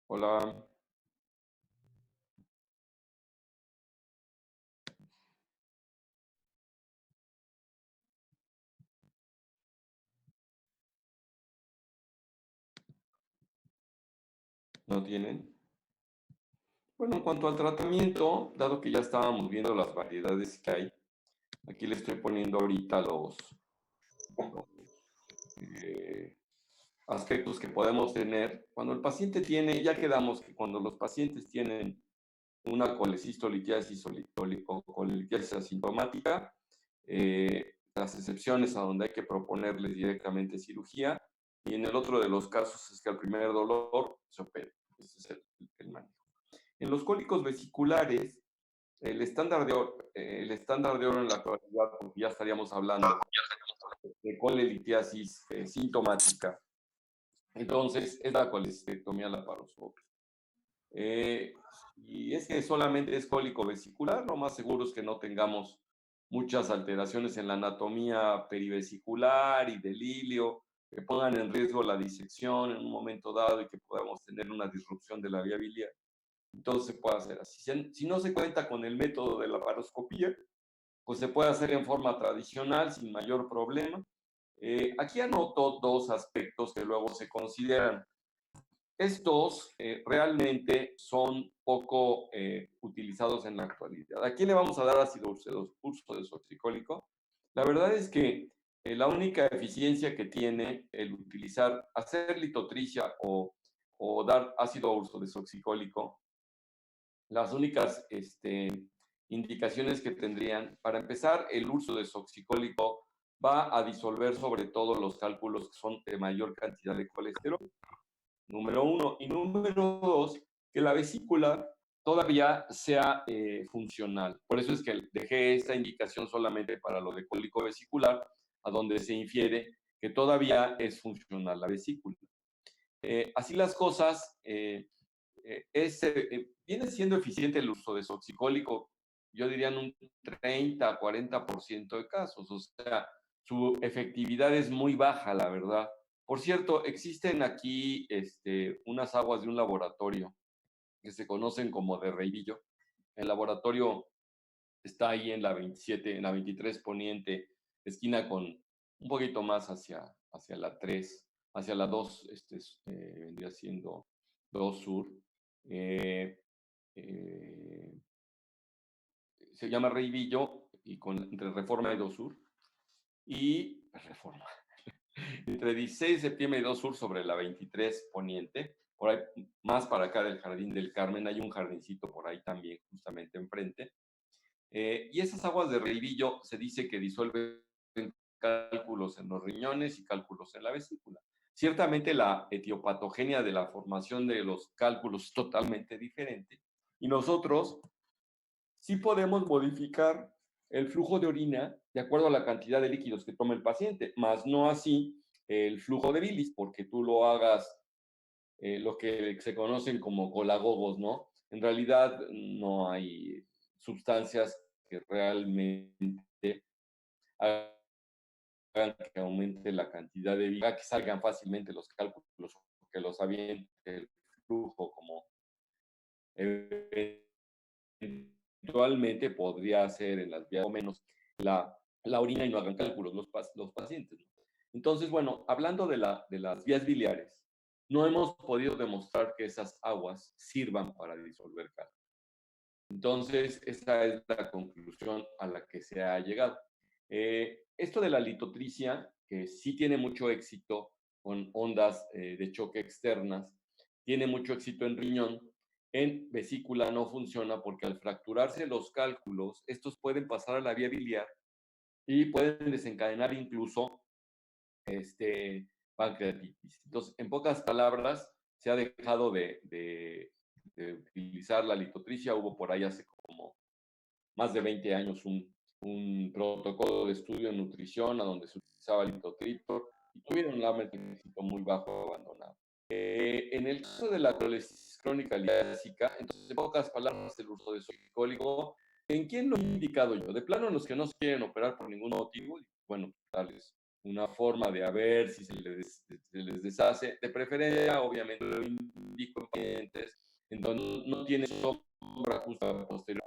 Hola, ¿no tienen? Bueno, en cuanto al tratamiento, dado que ya estábamos viendo las variedades que hay, aquí le estoy poniendo ahorita los, eh, aspectos que podemos tener. Cuando el paciente tiene, ya quedamos que cuando los pacientes tienen una colecistolitiasis o colelitiasis asintomática, las excepciones a donde hay que proponerles directamente cirugía, y en el otro de los casos es que al primer dolor se opera. Ese es el manejo. En los cólicos vesiculares, el estándar de oro en la actualidad, porque ya estaríamos hablando de colelitiasis sintomática, entonces es la colecistectomía laparoscópica. Eh, y es que solamente es cólico vesicular, lo más seguro es que no tengamos muchas alteraciones en la anatomía perivesicular y del ilio que pongan en riesgo la disección en un momento dado y que podamos tener una disrupción de la vía biliar. Entonces se puede hacer así. Si no se cuenta con el método de la laparoscopía, pues se puede hacer en forma tradicional sin mayor problema. Aquí anoto dos aspectos que luego se consideran. Estos realmente son poco utilizados en la actualidad. ¿A quién le vamos a dar ácido urso desoxicólico? La verdad es que la única eficiencia que tiene el utilizar, hacer litotricia o dar ácido urso desoxicólico, las únicas indicaciones que tendrían, para empezar, el uso de desoxicólico va a disolver sobre todo los cálculos que son de mayor cantidad de colesterol, número uno. Y número dos, que la vesícula todavía sea funcional. Por eso es que dejé esta indicación solamente para lo de cólico vesicular, a donde se infiere que todavía es funcional la vesícula. Así las cosas, viene siendo eficiente el uso de soxicólico, yo diría en un 30 a 40% de casos, o sea, su efectividad es muy baja, la verdad. Por cierto, existen aquí unas aguas de un laboratorio que se conocen como de Reivillo. El laboratorio está ahí en la 27, en la 23 Poniente, esquina con un poquito más hacia la 3, hacia la 2, vendría siendo 2 Sur. Eh, eh, Se llama Reivillo y entre Reforma y 2 Sur. Y Reforma. Entre 16 de septiembre y 2 Sur sobre la 23 Poniente. Por ahí, más para acá del Jardín del Carmen, hay un jardincito por ahí también, justamente enfrente. Y esas aguas de Reivillo se dice que disuelven cálculos en los riñones y cálculos en la vesícula. Ciertamente la etiopatogenia de la formación de los cálculos es totalmente diferente y nosotros sí podemos modificar el flujo de orina de acuerdo a la cantidad de líquidos que toma el paciente, más no así el flujo de bilis, porque tú lo hagas lo que se conocen como colagogos, ¿no? En realidad no hay sustancias que realmente hagan que aumente la cantidad de vida, que salgan fácilmente los cálculos, que los aviente el flujo, como eventualmente podría hacer en las vías o menos la orina y no hagan cálculos los pacientes, ¿no? Entonces, bueno, hablando de las vías biliares, no hemos podido demostrar que esas aguas sirvan para disolver cálculos. Entonces, esa es la conclusión a la que se ha llegado. Esto de la litotricia, que sí tiene mucho éxito con ondas de choque externas, tiene mucho éxito en riñón, en vesícula no funciona porque al fracturarse los cálculos, estos pueden pasar a la vía biliar y pueden desencadenar incluso pancreatitis. Entonces, en pocas palabras, se ha dejado de utilizar la litotricia. Hubo por ahí hace como más de 20 años un protocolo de estudio en nutrición a donde se utilizaba el litotriptor y tuvieron realmente un éxito muy bajo abandonado. En el caso de la colitis crónica liásica, entonces, en pocas palabras, el uso de soxicólico, ¿en quién lo he indicado yo? De plano, en los que no se quieren operar por ningún motivo, bueno, darles una forma de a ver si se les deshace. De preferencia, obviamente, lo indico pacientes, en donde no tiene sombra justa posterior,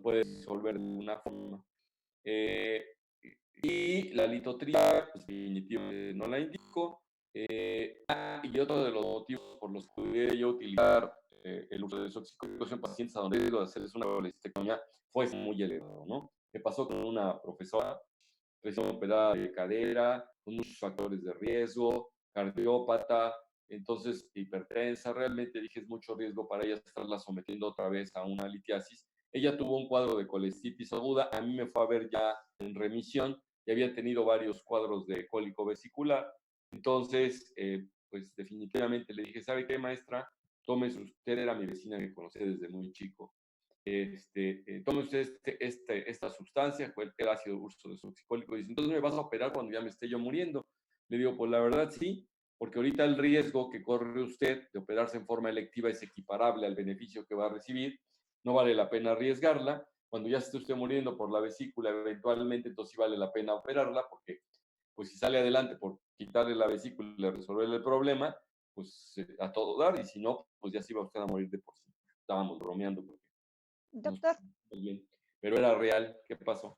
puede disolver de una forma. Eh, y la litotripsina, pues definitivamente no la indico. Y otro de los motivos por los que pudiera yo utilizar el uso de desoxicólicos en pacientes a donde lo de hacerles una colestectomía fue muy elevado, ¿no? Me pasó con una profesora recién operada de cadera, con muchos factores de riesgo, cardiópata, entonces hipertensa, realmente dije es mucho riesgo para ella estarla sometiendo otra vez a una litiasis. Ella tuvo un cuadro de colestitis aguda, a mí me fue a ver ya en remisión y había tenido varios cuadros de cólico vesicular, entonces pues definitivamente le dije, ¿sabe qué, maestra? Tómese usted, era mi vecina que conocí desde muy chico, tome usted esta sustancia, fue el ácido urso desoxicólico, y dice, entonces me vas a operar cuando ya me esté yo muriendo. Le digo, pues la verdad sí, porque ahorita el riesgo que corre usted de operarse en forma electiva es equiparable al beneficio que va a recibir, no vale la pena arriesgarla. Cuando ya esté usted muriendo por la vesícula, eventualmente, entonces sí vale la pena operarla, porque pues si sale adelante por quitarle la vesícula y resolverle el problema, pues a todo dar, y si no, pues ya sí va usted a morir de por sí. Estábamos bromeando porque nos Doctor, muy bien, pero era real. ¿Qué pasó?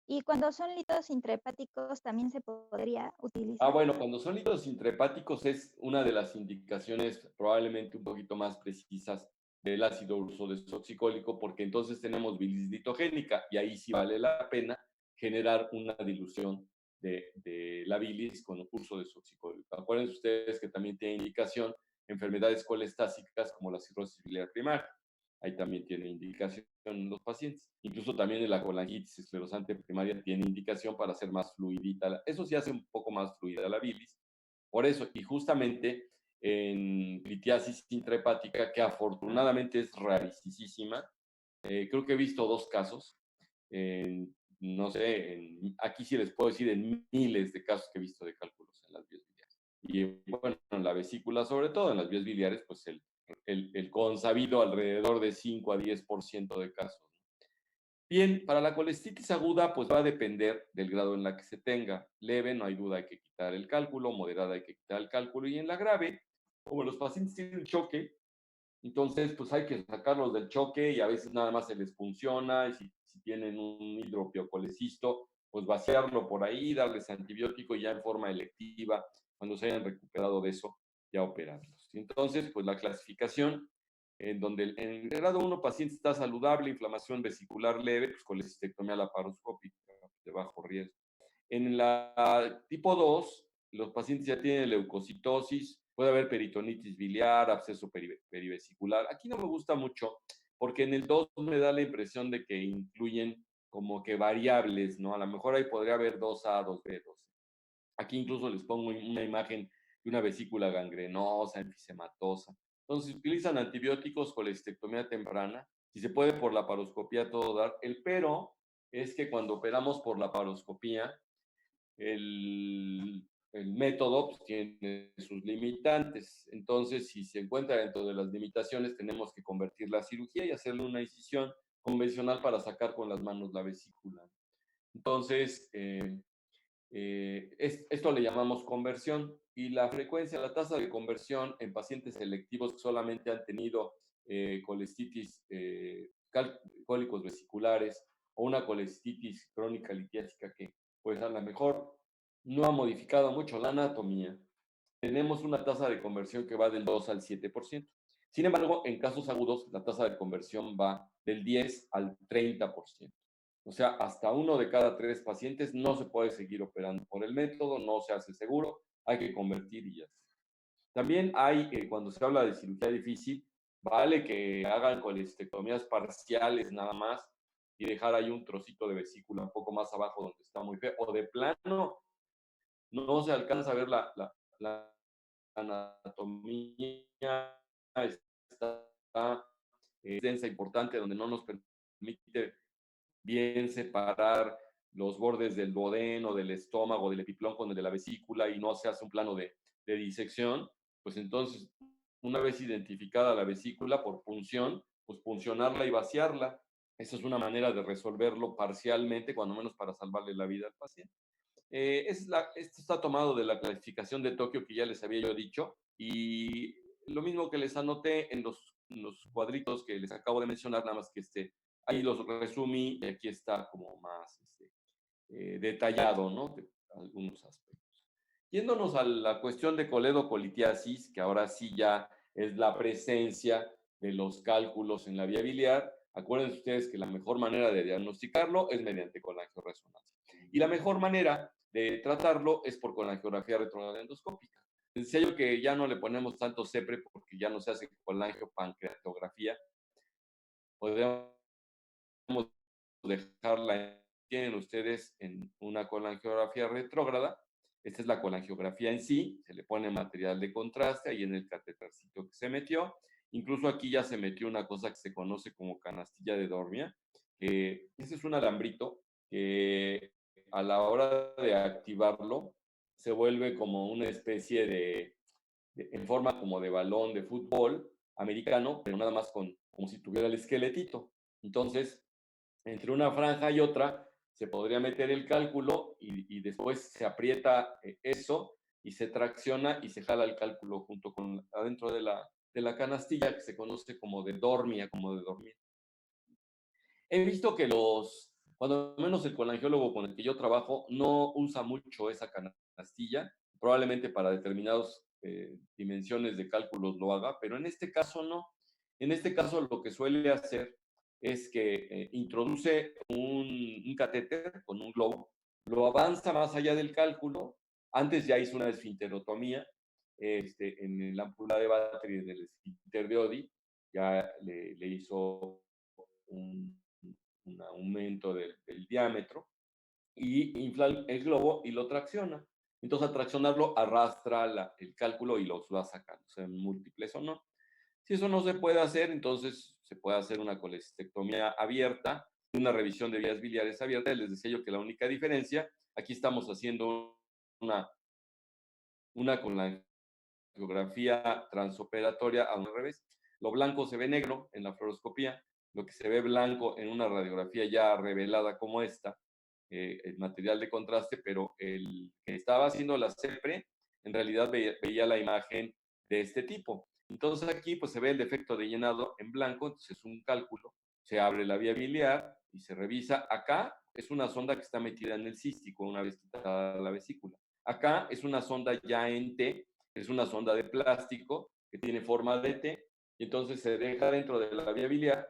¿y cuando son litos intrahepáticos también se podría Ah, utilizar? bueno, cuando son líquidos intrahepáticos es una de las indicaciones probablemente un poquito más precisas del ácido urso desoxicólico, porque entonces tenemos bilis litogénica y ahí sí vale la pena generar una dilución de la bilis con urso desoxicólico. Acuérdense ustedes que también tiene indicación enfermedades colestásicas como la cirrosis biliar primaria. Ahí también tiene indicación en los pacientes. Incluso también en la colangitis esclerosante primaria tiene indicación para hacer más fluidita. Eso sí hace un poco más fluida la bilis. Por eso, y justamente en litiasis intrahepática, que afortunadamente es rarísima, creo que he visto 2 casos. No sé, aquí sí les puedo decir en miles de casos que he visto de cálculos en las vías biliares. Y bueno, en la vesícula, sobre todo en las vías biliares, pues el consabido alrededor de 5 a 10% de casos. Bien, para la colestitis aguda, pues va a depender del grado en la que se tenga. Leve, no hay duda, hay que quitar el cálculo, moderada, hay que quitar el cálculo, y en la grave, como los pacientes tienen choque, entonces pues hay que sacarlos del choque y a veces nada más se les funciona, y si tienen un hidropiocolecisto, pues vaciarlo por ahí, darles antibiótico ya en forma electiva, cuando se hayan recuperado de eso, ya operarlos. Entonces, pues la clasificación en donde en el grado 1 paciente está saludable, inflamación vesicular leve, pues colecistectomía laparoscópica de bajo riesgo. En la tipo 2, los pacientes ya tienen leucocitosis, puede haber peritonitis biliar, absceso perivesicular. Aquí no me gusta mucho porque en el 2 me da la impresión de que incluyen como que variables, ¿no? A lo mejor ahí podría haber 2A, 2B, 2C. Aquí incluso les pongo una imagen de una vesícula gangrenosa, enfisematosa. Entonces, utilizan antibióticos, colestectomía temprana, si se puede por la paroscopía todo dar. El pero es que cuando operamos por la paroscopía, el método pues, tiene sus limitantes. Entonces, si se encuentra dentro de las limitaciones, tenemos que convertir la cirugía y hacerle una incisión convencional para sacar con las manos la vesícula. Entonces, esto le llamamos conversión, y la frecuencia, la tasa de conversión en pacientes selectivos que solamente han tenido colestitis, cólicos vesiculares o una colestitis crónica litiásica que pues a lo mejor no ha modificado mucho la anatomía, tenemos una tasa de conversión que va del 2 al 7%. Sin embargo, en casos agudos, la tasa de conversión va del 10 al 30%. O sea, hasta 1 de cada 3 pacientes no se puede seguir operando por el método, no se hace seguro, hay que convertir y ya está. También hay, cuando se habla de cirugía difícil, vale que hagan colestectomías parciales nada más y dejar ahí un trocito de vesícula un poco más abajo donde está muy feo, o de plano no se alcanza a ver la anatomía, está densa, importante, donde no nos permite bien separar los bordes del duodeno, del estómago, del epiplón con el de la vesícula, y no se hace un plano de disección, pues entonces, una vez identificada la vesícula por punción, pues puncionarla y vaciarla. Esa es una manera de resolverlo parcialmente, cuando menos para salvarle la vida al paciente. Esto está tomado de la clasificación de Tokio que ya les había yo dicho, y lo mismo que les anoté en los cuadritos que les acabo de mencionar, nada más que ahí los resumí y aquí está como más detallado, ¿no? De algunos aspectos. Yéndonos a la cuestión de coledocolitiasis, que ahora sí ya es la presencia de los cálculos en la vía biliar, acuérdense ustedes que la mejor manera de diagnosticarlo es mediante colangioresonancia. Y la mejor manera de tratarlo es por colangiografía retrógrada endoscópica. Decía yo que ya no le ponemos tanto CEPRE porque ya no se hace colangiopancreatografía. Podríamos dejarla, tienen ustedes en una colangiografía retrógrada. Esta es la colangiografía en sí, se le pone material de contraste ahí en el catetercito que se metió. Incluso aquí ya se metió una cosa que se conoce como canastilla de Dormia, que ese es un alambrito que a la hora de activarlo se vuelve como una especie en forma como de balón de fútbol americano, pero nada más como si tuviera el esqueletito. Entonces, entre una franja y otra se podría meter el cálculo y después se aprieta eso y se tracciona y se jala el cálculo junto con adentro de la canastilla que se conoce como de dormia, como de dormir. He visto que cuando menos el colangiólogo con el que yo trabajo no usa mucho esa canastilla, probablemente para determinadas dimensiones de cálculos lo haga, pero en este caso no. En este caso lo que suele hacer es que introduce un catéter con un globo, lo avanza más allá del cálculo, antes ya hizo una esfinterotomía en el ámpula de Battery del esfínter de Oddi, ya le hizo un, un aumento del diámetro y infla el globo y lo tracciona. Entonces, al traccionarlo, arrastra el cálculo y los va sacando, sean múltiples o no. Si eso no se puede hacer, entonces se puede hacer una colestectomía abierta, una revisión de vías biliares abiertas. Les decía yo que la única diferencia, aquí estamos haciendo una con la geografía transoperatoria al revés. Lo blanco se ve negro en la fluoroscopía, lo que se ve blanco en una radiografía ya revelada como esta, el material de contraste, pero el que estaba haciendo la CEPRE en realidad veía la imagen de este tipo. Entonces aquí pues se ve el defecto de llenado en blanco, entonces es un cálculo, se abre la vía biliar y se revisa. Acá es una sonda que está metida en el cístico una vez quitada la vesícula. Acá es una sonda ya en T, es una sonda de plástico que tiene forma de T, y entonces se deja dentro de la vía biliar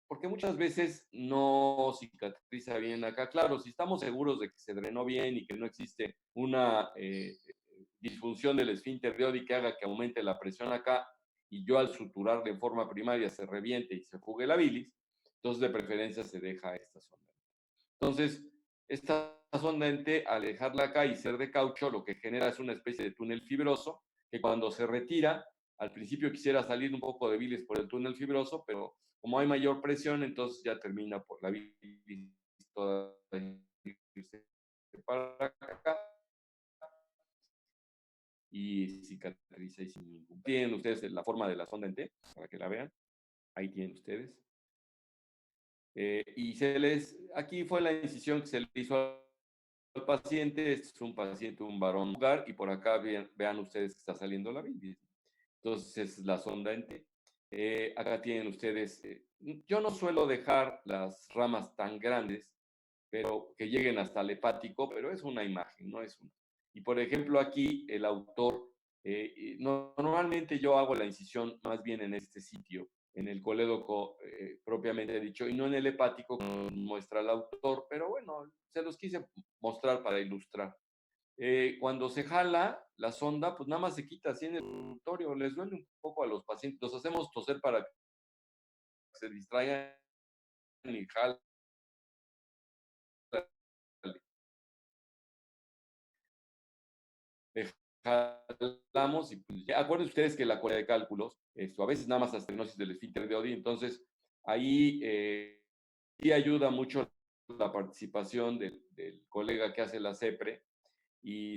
porque muchas veces no cicatriza bien acá. Claro, si estamos seguros de que se drenó bien y que no existe una disfunción del esfínter de Oddi que haga que aumente la presión acá y yo al suturar de forma primaria se reviente y se fugue la bilis, entonces de preferencia se deja esta sonda. Entonces, esta sonda en T, al dejarla acá y ser de caucho, lo que genera es una especie de túnel fibroso que cuando se retira, al principio quisiera salir un poco de bilis por el túnel fibroso, pero como hay mayor presión, entonces ya termina por la bilis toda irse para acá y cicatriza y sin ningún. Tienen ustedes la forma de la sonda en T, para que la vean. Ahí tienen ustedes. Aquí fue la incisión que se le hizo al paciente. Este es un paciente, un varón vulgar, y por acá vean ustedes que está saliendo la bilis. Entonces es la sonda en T. Acá tienen ustedes, yo no suelo dejar las ramas tan grandes, pero que lleguen hasta el hepático, pero es una imagen, no es una. Y por ejemplo aquí el autor, normalmente yo hago la incisión más bien en este sitio, en el colédoco propiamente dicho, y no en el hepático como muestra el autor, pero bueno, se los quise mostrar para ilustrar. Cuando se jala la sonda, pues nada más se quita así en el consultorio, les duele un poco a los pacientes, los hacemos toser para que se distraigan y jalan. Jalamos y pues, acuérdense ustedes que la Corea de cálculos, a veces nada más astenosis del esfínter de Oddi, entonces ahí sí ayuda mucho la participación del colega que hace la CEPRE y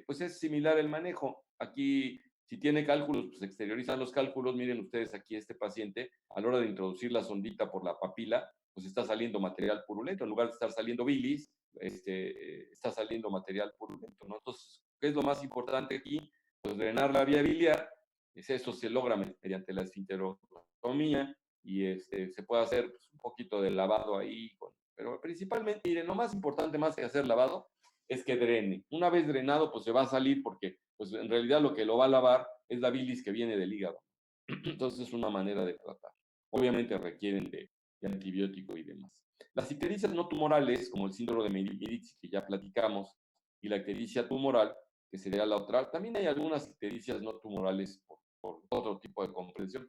pues es similar el manejo. Aquí, si tiene cálculos, pues exteriorizan los cálculos. Miren ustedes aquí este paciente, a la hora de introducir la sondita por la papila, pues está saliendo material purulento. En lugar de estar saliendo bilis, está saliendo material purulento, ¿no? Entonces, ¿qué es lo más importante aquí? Pues drenar la vía biliar. Eso se logra mediante la esfinterotomía y se puede hacer pues, un poquito de lavado ahí, pero principalmente, miren, lo más importante más que hacer lavado es que drene. Una vez drenado, pues se va a salir porque pues en realidad lo que lo va a lavar es la bilis que viene del hígado. Entonces es una manera de tratar. Obviamente requieren de antibiótico y demás. Las ictericias no tumorales, como el síndrome de Medici que ya platicamos, y la ictericia tumoral, que sería la otra, también hay algunas ictericias no tumorales por otro tipo de compresión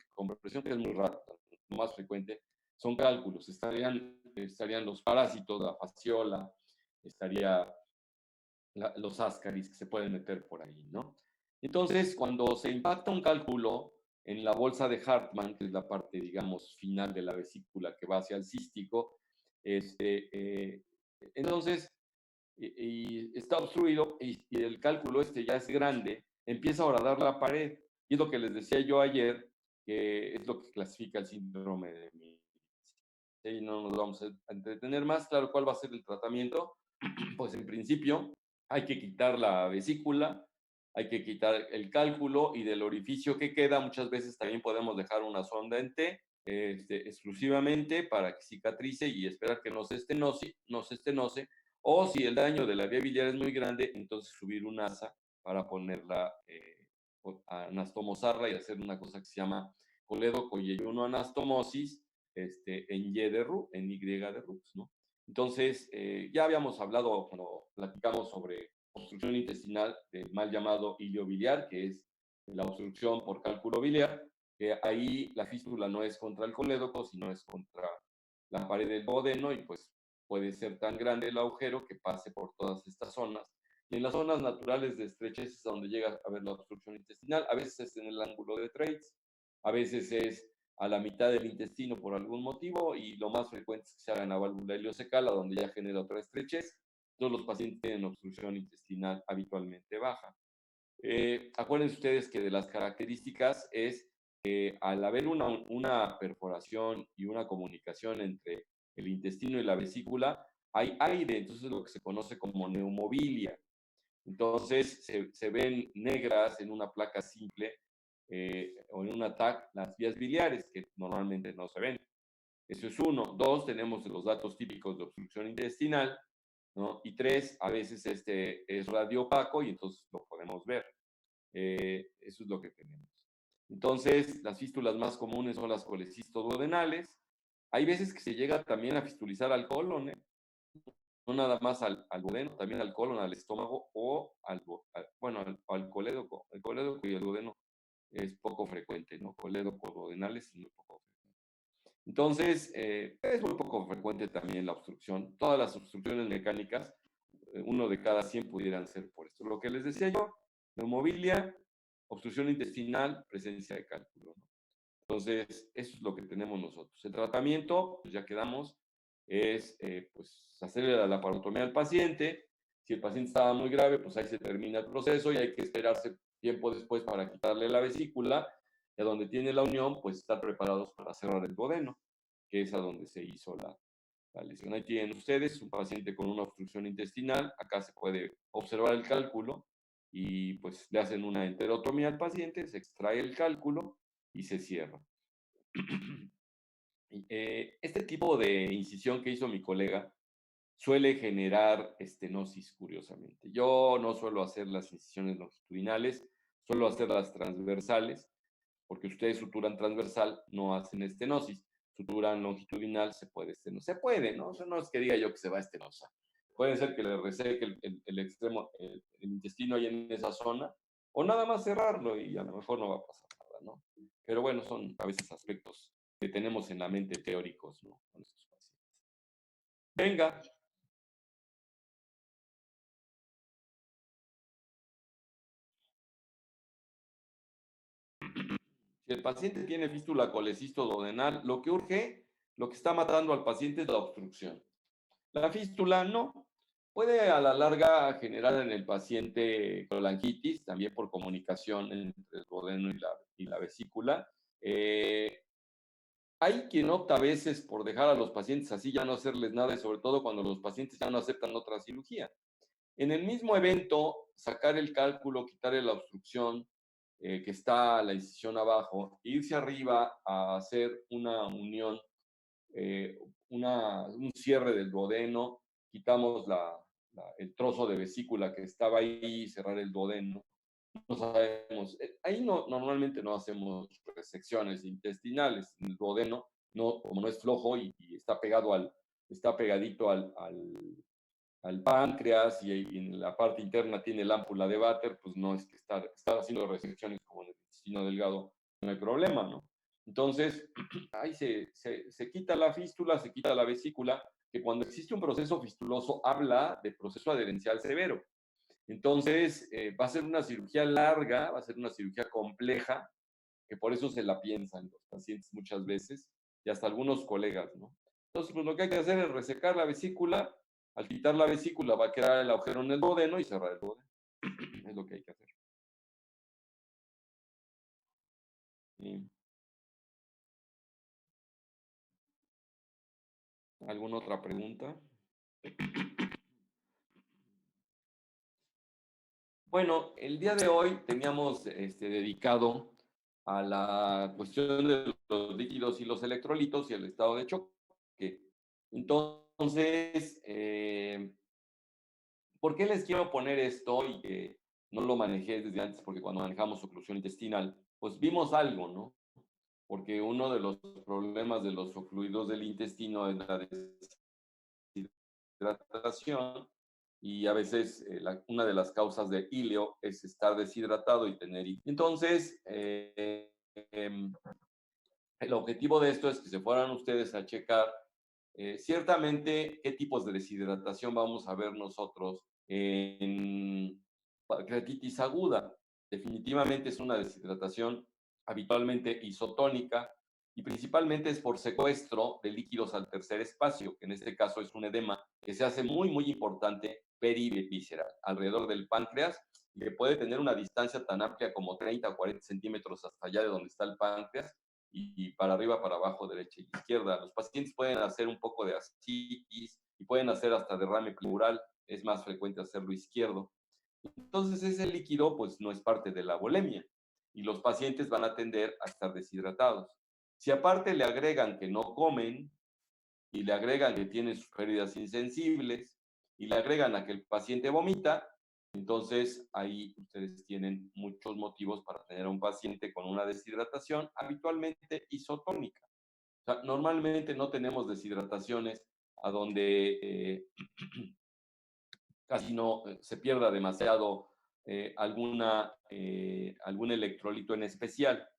que es muy raro, lo más frecuente, son cálculos. Estarían los parásitos, la fasciola, estaría los ascaris que se pueden meter por ahí, ¿no? Entonces, cuando se impacta un cálculo en la bolsa de Hartmann, que es la parte, digamos, final de la vesícula que va hacia el cístico, entonces, y está obstruido y el cálculo ya es grande, empieza a horadar la pared. Y es lo que les decía yo ayer, que es lo que clasifica el síndrome de Medici. Y no nos vamos a entretener más. Claro, ¿cuál va a ser el tratamiento? Pues en principio hay que quitar la vesícula, hay que quitar el cálculo y del orificio que queda, muchas veces también podemos dejar una sonda en T exclusivamente para que cicatrice y esperar que no se estenose, o si el daño de la vía biliar es muy grande, entonces subir un asa para ponerla, anastomosarla y hacer una cosa que se llama coledocoyeyuno anastomosis en en Y de Rux, ¿no? Entonces, ya habíamos hablado cuando platicamos sobre obstrucción intestinal, del mal llamado iliobiliar, que es la obstrucción por cálculo biliar, que ahí la fístula no es contra el colédoco, sino es contra la pared del duodeno y pues puede ser tan grande el agujero que pase por todas estas zonas. Y en las zonas naturales de estrechez es donde llega a haber la obstrucción intestinal. A veces es en el ángulo de Treitz, a veces es a la mitad del intestino por algún motivo y lo más frecuente es que se haga en la válvula ileosecala, donde ya genera otra estrechez. Todos los pacientes tienen obstrucción intestinal habitualmente baja. Acuérdense ustedes que de las características es que al haber una perforación y una comunicación entre el intestino y la vesícula, hay aire, entonces es lo que se conoce como neumobilia. Entonces se ven negras en una placa simple o en un TAC las vías biliares, que normalmente no se ven. Eso es uno. Dos, tenemos los datos típicos de obstrucción intestinal, ¿no? Y tres, a veces es radiopaco y entonces lo podemos ver. Eso es lo que tenemos. Entonces, las fístulas más comunes son las colecistoduodenales. Hay veces que se llega también a fistulizar al colon, ¿eh? No nada más al duodeno, también al colon, al estómago o al colédoco. El colédoco y el duodeno es poco frecuente, ¿no? Colédoco duodenales es muy poco frecuente. Entonces, es muy poco frecuente también la obstrucción. Todas las obstrucciones mecánicas, uno de cada 100 pudieran ser por esto. Lo que les decía yo, neumobilia, obstrucción intestinal, presencia de cálculo, ¿no? Entonces, eso es lo que tenemos nosotros. El tratamiento, pues ya quedamos, es pues hacerle la laparotomía al paciente. Si el paciente estaba muy grave, pues ahí se termina el proceso y hay que esperarse tiempo después para quitarle la vesícula. Y a donde tiene la unión, pues estar preparados para cerrar el duodeno, que es a donde se hizo la lesión. Ahí tienen ustedes un paciente con una obstrucción intestinal. Acá se puede observar el cálculo y pues le hacen una enterotomía al paciente, se extrae el cálculo y se cierra. Este tipo de incisión que hizo mi colega suele generar estenosis, curiosamente. Yo no suelo hacer las incisiones longitudinales, suelo hacer las transversales, porque ustedes suturan transversal, no hacen estenosis. Suturan longitudinal, se puede estenosar. Se puede, ¿no? O sea, no es que diga yo que se va a estenosar. Puede ser que le reseque el extremo, el intestino ahí en esa zona, o nada más cerrarlo y a lo mejor no va a pasar nada, ¿no? Pero bueno, son a veces aspectos que tenemos en la mente teóricos, ¿no? Con estos pacientes. Venga. Si el paciente tiene fístula colecisto-duodenal, lo que urge, lo que está matando al paciente es la obstrucción. La fístula no. Puede a la larga generar en el paciente colangitis, también por comunicación entre el duodeno y la vesícula. Hay quien opta a veces por dejar a los pacientes así, ya no hacerles nada, y sobre todo cuando los pacientes ya no aceptan otra cirugía. En el mismo evento, sacar el cálculo, quitarle la obstrucción que está la incisión abajo, e irse arriba a hacer una unión, eh, un cierre del duodeno, quitamos el trozo de vesícula que estaba ahí, cerrar el duodeno. No sabemos, ahí no, normalmente no hacemos resecciones intestinales. En el duodeno, no, como no es flojo y está pegado está pegadito al páncreas y en la parte interna tiene el ámpula de Vater, pues no es que estar haciendo resecciones como en el intestino delgado, no hay problema, ¿no? Entonces, ahí se quita la fístula, se quita la vesícula, que cuando existe un proceso fistuloso habla de proceso adherencial severo. Entonces, va a ser una cirugía larga, va a ser una cirugía compleja, que por eso se la piensan los pacientes muchas veces y hasta algunos colegas, ¿no? Entonces, pues lo que hay que hacer es resecar la vesícula. Al quitar la vesícula va a quedar el agujero en el duodeno y cerrar el duodeno. Es lo que hay que hacer. ¿Sí? ¿Alguna otra pregunta? Bueno, el día de hoy teníamos dedicado a la cuestión de los líquidos y los electrolitos y el estado de choque. Entonces, ¿por qué les quiero poner esto y que no lo manejé desde antes? Porque cuando manejamos oclusión intestinal, pues vimos algo, ¿no? Porque uno de los problemas de los ocluidos del intestino es la deshidratación y a veces una de las causas de ileo es estar deshidratado y tener. Entonces, el objetivo de esto es que se fueran ustedes a checar ciertamente qué tipos de deshidratación vamos a ver nosotros en pancreatitis aguda. Definitivamente es una deshidratación habitualmente isotónica y principalmente es por secuestro de líquidos al tercer espacio, que en este caso es un edema que se hace muy, muy importante perivisceral, alrededor del páncreas, y que puede tener una distancia tan amplia como 30 o 40 centímetros hasta allá de donde está el páncreas, y para arriba, para abajo, derecha y izquierda. Los pacientes pueden hacer un poco de ascitis y pueden hacer hasta derrame pleural. Es más frecuente hacerlo izquierdo. Entonces ese líquido pues no es parte de la bulimia y los pacientes van a tender a estar deshidratados. Si aparte le agregan que no comen y le agregan que tienen sus pérdidas insensibles y le agregan a que el paciente vomita, entonces ahí ustedes tienen muchos motivos para tener a un paciente con una deshidratación habitualmente isotónica. O sea, normalmente no tenemos deshidrataciones a donde casi no se pierda demasiado algún electrolito en especial.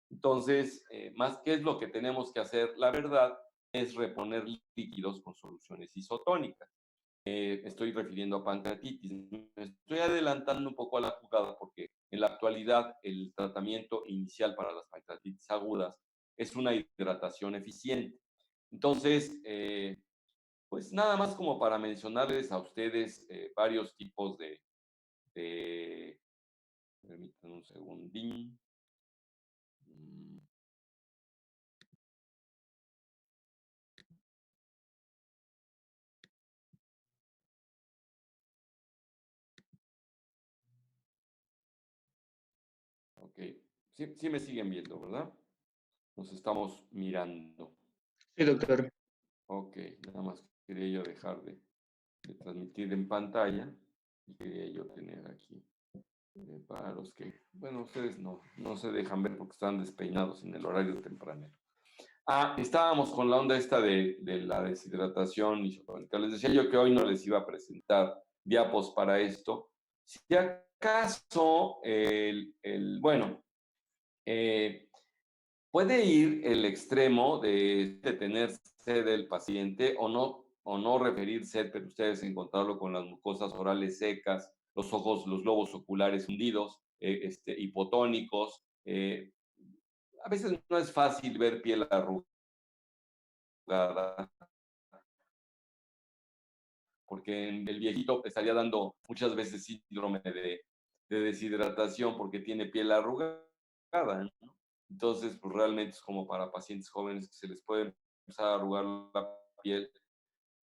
Entonces, más que es lo que tenemos que hacer, la verdad, es reponer líquidos con soluciones isotónicas. Estoy refiriendo a pancreatitis. Me estoy adelantando un poco a la jugada porque en la actualidad el tratamiento inicial para las pancreatitis agudas es una hidratación eficiente. Entonces, pues nada más como para mencionarles a ustedes varios tipos de permítanme un segundín. Ok, sí me siguen viendo, ¿verdad? Nos estamos mirando. Sí, doctor. Ok, nada más quería yo dejar de transmitir en pantalla y quería yo tener aquí para los que, bueno, ustedes no se dejan ver porque están despeinados en el horario temprano. Estábamos con la onda esta de la deshidratación isotónica. Les decía yo que hoy no les iba a presentar diapos para esto. Si acaso, bueno, puede ir el extremo de tener sed del paciente o no referir sed, pero ustedes encontrarlo con las mucosas orales secas, los ojos, los globos oculares hundidos, hipotónicos. A veces no es fácil ver piel arrugada, porque el viejito estaría dando muchas veces síndrome de deshidratación porque tiene piel arrugada, ¿no? Entonces, pues realmente es como para pacientes jóvenes que se les puede empezar a arrugar la piel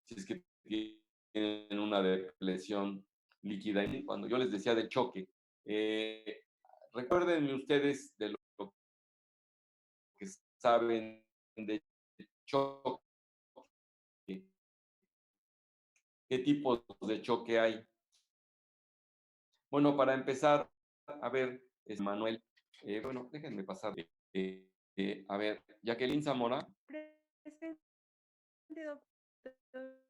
si es que tienen una depresión líquida. Y cuando yo les decía de choque, eh, recuérdenme ustedes de lo que saben de choque, qué tipos de choque hay. Bueno, para empezar, a ver, es Manuel, bueno, déjenme pasar. A ver, Jacqueline Zamora, Presente, doctor.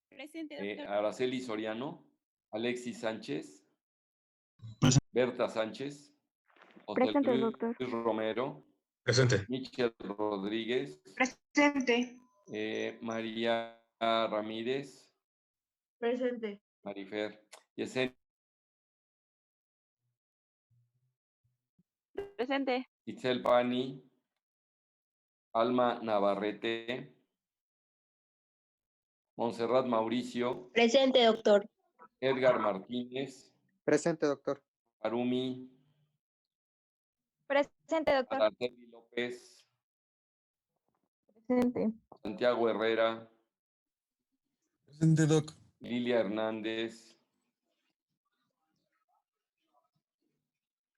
Presente, doctor. Araceli Soriano, Alexis Sánchez, Berta Sánchez, José Presente, Luis doctor. Romero, Presente. Michel Rodríguez, Presente. María Ramírez, Presente. Marifer, Yesenia Presente. Itzel Pani, Alma Navarrete, Montserrat Mauricio, Presente, doctor. Edgar Martínez, Presente, doctor. Arumi, Presente, doctor. Araceli López, Presente. Santiago Herrera, Presente, doc. Lilia Hernández,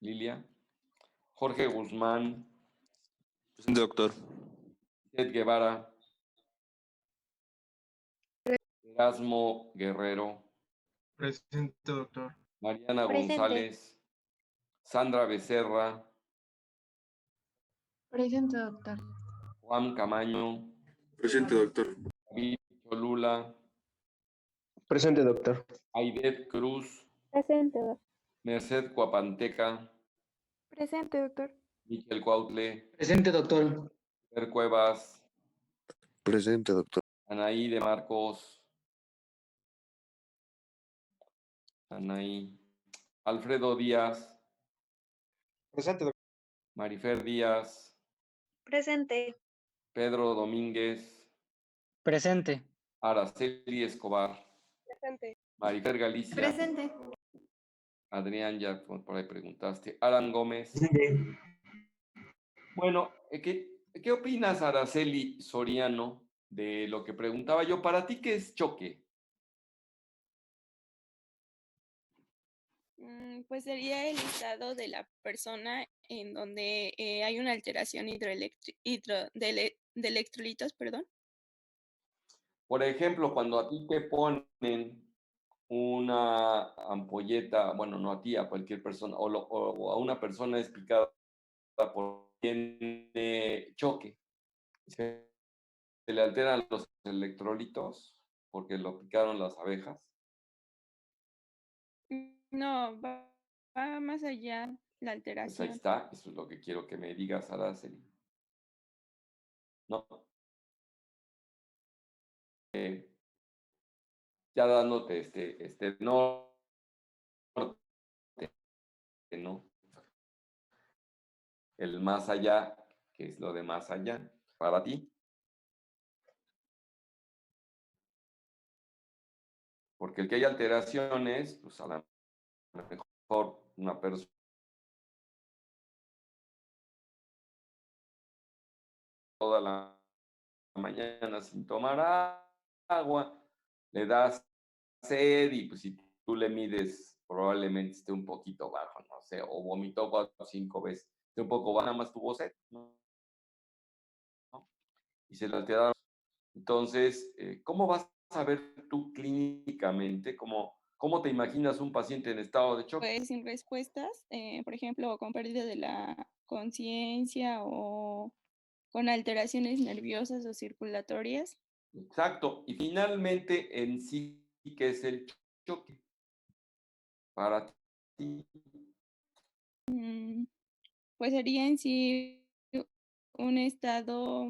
Lilia, Jorge Guzmán, Presente, doctor. Ed Guevara, Erasmo Guerrero, Presente, doctor. Mariana Presente. González, Sandra Becerra, Presente, doctor. Juan Camaño, Presente, doctor. David Cholula, Presente, doctor. Aidet Cruz, Presente, doctor. Merced Cuapanteca, Presente, doctor. Michel Cuautle, Presente, doctor. Fer Cuevas, Presente, doctor. Anaí de Marcos, Anaí, Alfredo Díaz, Presente, doctor. Marifer Díaz, Presente. Pedro Domínguez, Presente. Araceli Escobar, Presente. Marifer Galicia, Presente. Adrián, ya por ahí preguntaste, Alan Gómez. Bueno, ¿qué opinas, Araceli Soriano, de lo que preguntaba yo? ¿Para ti qué es choque? Pues sería el estado de la persona en donde hay una alteración de electrolitos, perdón. Por ejemplo, cuando a ti te ponen una ampolleta, bueno, no a ti, a cualquier persona, o a una persona es picada por tiene choque, se le alteran los electrolitos porque lo picaron las abejas. No, va más allá la Pues ahí alteración. está, eso es lo que quiero que me digas, Araceli. ¿No? Ya dándote este norte, ¿no? El más allá, que es lo de más allá, para ti. Porque el que hay alteraciones, pues a lo mejor una persona toda la mañana sin tomar agua, le das sed y pues si tú le mides probablemente esté un poquito bajo, no sé, o vomitó 4 o 5 veces, esté un poco bajo, nada más tuvo sed, ¿no? Y se le alteraron. Entonces, ¿cómo vas a ver tú clínicamente, cómo te imaginas un paciente en estado de choque? Pues sin respuestas, por ejemplo, con pérdida de la conciencia o con alteraciones nerviosas o circulatorias. Exacto. Y finalmente, en sí, ¿qué es el choque? Para ti. Pues sería en sí un estado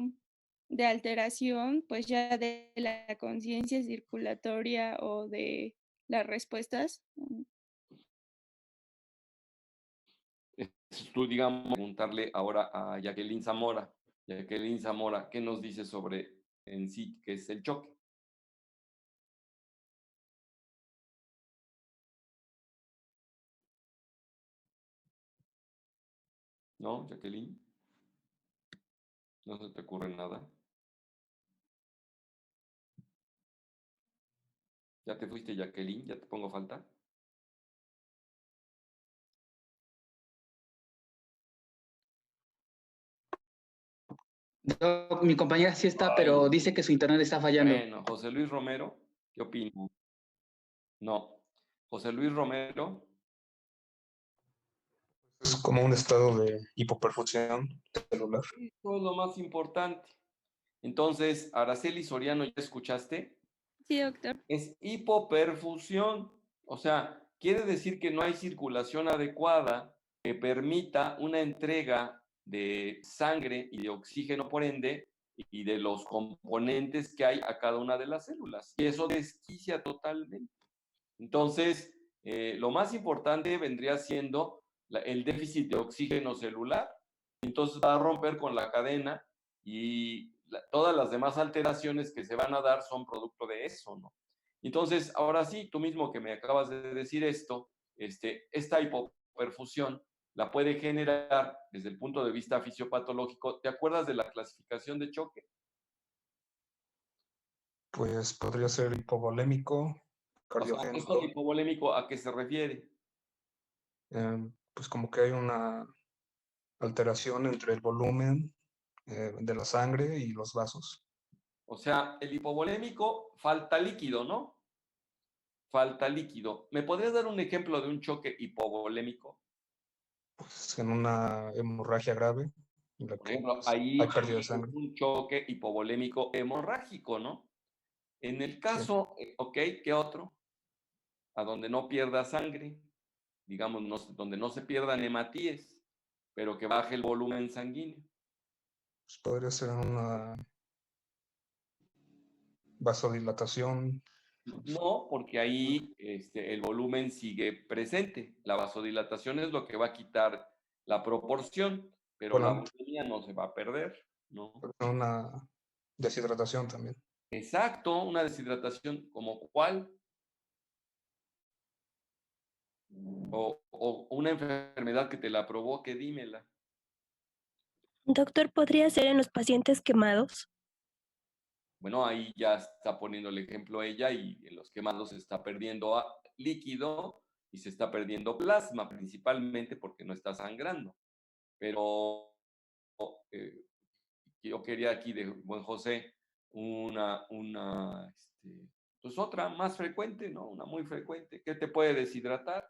de alteración, pues ya de la conciencia circulatoria o de las respuestas. Tú, digamos, preguntarle ahora a Jacqueline Zamora. Jacqueline Zamora, ¿qué nos dice sobre en sí qué es el choque? ¿No, Jacqueline? ¿No se te ocurre nada? ¿Ya te fuiste, Jacqueline? ¿Ya te pongo falta? Doc, mi compañera sí está, pero Ay. dice que su internet está fallando. Bueno, José Luis Romero, ¿qué opina? No. José Luis Romero, Es como un estado de hipoperfusión celular. esto es lo más importante. Entonces, Araceli Soriano, ¿ya escuchaste? Sí, doctor. Es hipoperfusión. O sea, quiere decir que no hay circulación adecuada que permita una entrega de sangre y de oxígeno, por ende, y de los componentes que hay a cada una de las células. Y eso desquicia totalmente. Entonces, lo más importante vendría siendo el déficit de oxígeno celular. Entonces va a romper con la cadena y todas las demás alteraciones que se van a dar son producto de eso, ¿no? Entonces, ahora sí, tú mismo que me acabas de decir esto, esta hipoperfusión la puede generar desde el punto de vista fisiopatológico. ¿Te acuerdas de la clasificación de choque? Pues podría ser hipovolémico, O sea, cardiogénico. esto de hipovolémico, ¿a qué se refiere? Pues como que hay una alteración entre el volumen de la sangre y los vasos. O sea, el hipovolémico, falta líquido, ¿no? Falta líquido. ¿Me podrías dar un ejemplo de un choque hipovolémico? Pues en una hemorragia grave, en la Por que ejemplo, pues, ahí hay pérdida de es sangre. un choque hipovolémico hemorrágico, ¿no? En el Sí. caso, ok, ¿qué otro? A donde no pierda sangre, digamos, donde no se pierdan hematíes, pero que baje el volumen sanguíneo. Pues podría ser una vasodilatación. No, porque ahí el volumen sigue presente. La vasodilatación es lo que va a quitar la proporción, pero la Bueno, volumetría no se va a perder, ¿no? una deshidratación también. Exacto, una deshidratación como cuál, o una enfermedad que te la provoque, dímela. Doctor, ¿podría ser en los pacientes quemados? Bueno, ahí ya está poniendo el ejemplo ella y en los quemados se está perdiendo líquido y se está perdiendo plasma, principalmente porque no está sangrando. Pero eh, yo quería aquí de buen José pues otra más frecuente, ¿no? Una muy frecuente. ¿Qué te puede deshidratar?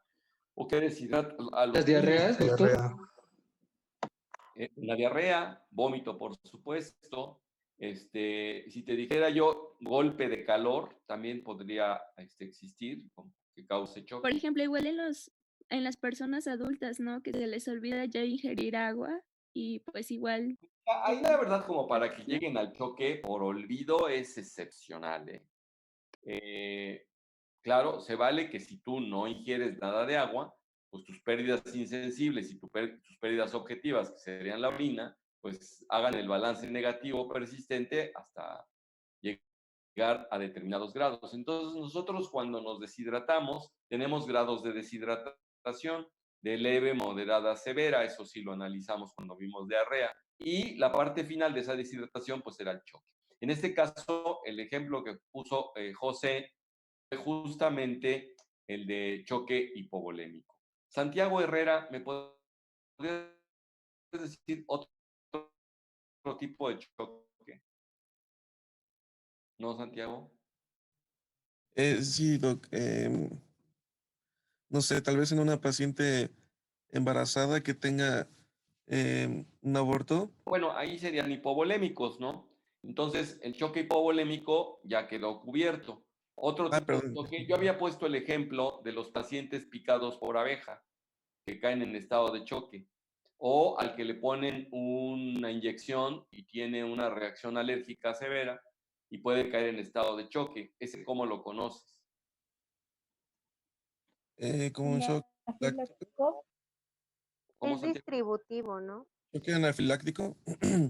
¿O qué deshidrata a los ¿Las niños? diarreas, doctor? Diarrea. Una diarrea, vómito, por supuesto. Si te dijera yo golpe de calor, también podría existir, que cause Por choque. ejemplo, igual en las personas adultas, ¿no? Que se les olvida ya ingerir agua y pues igual. Ahí la verdad, como para que lleguen al choque por olvido, es excepcional, ¿eh? Claro, se vale que si tú no ingieres nada de agua, pues tus pérdidas insensibles y tus pérdidas objetivas, que serían la orina, pues hagan el balance negativo persistente hasta llegar a determinados grados. Entonces nosotros cuando nos deshidratamos, tenemos grados de deshidratación de leve, moderada, severa, eso sí lo analizamos cuando vimos diarrea, y la parte final de esa deshidratación pues era el choque. En este caso, el ejemplo que puso José justamente el de choque hipovolémico. Santiago Herrera, ¿me podrías decir otro tipo de choque? ¿No, Santiago? Sí, Doc. No sé, tal vez en una paciente embarazada que tenga un aborto. Bueno, ahí serían hipovolémicos, ¿no? Entonces, el choque hipovolémico ya quedó cubierto. Otro tipo de Perdón. choque, yo había puesto el ejemplo de los pacientes picados por abeja, que caen en estado de choque, o al que le ponen una inyección y tiene una reacción alérgica severa y puede caer en estado de choque. ¿Ese cómo lo conoces? Como un shock Anafiláctico. ¿Cómo, Es Santiago? distributivo, ¿no? choque anafiláctico.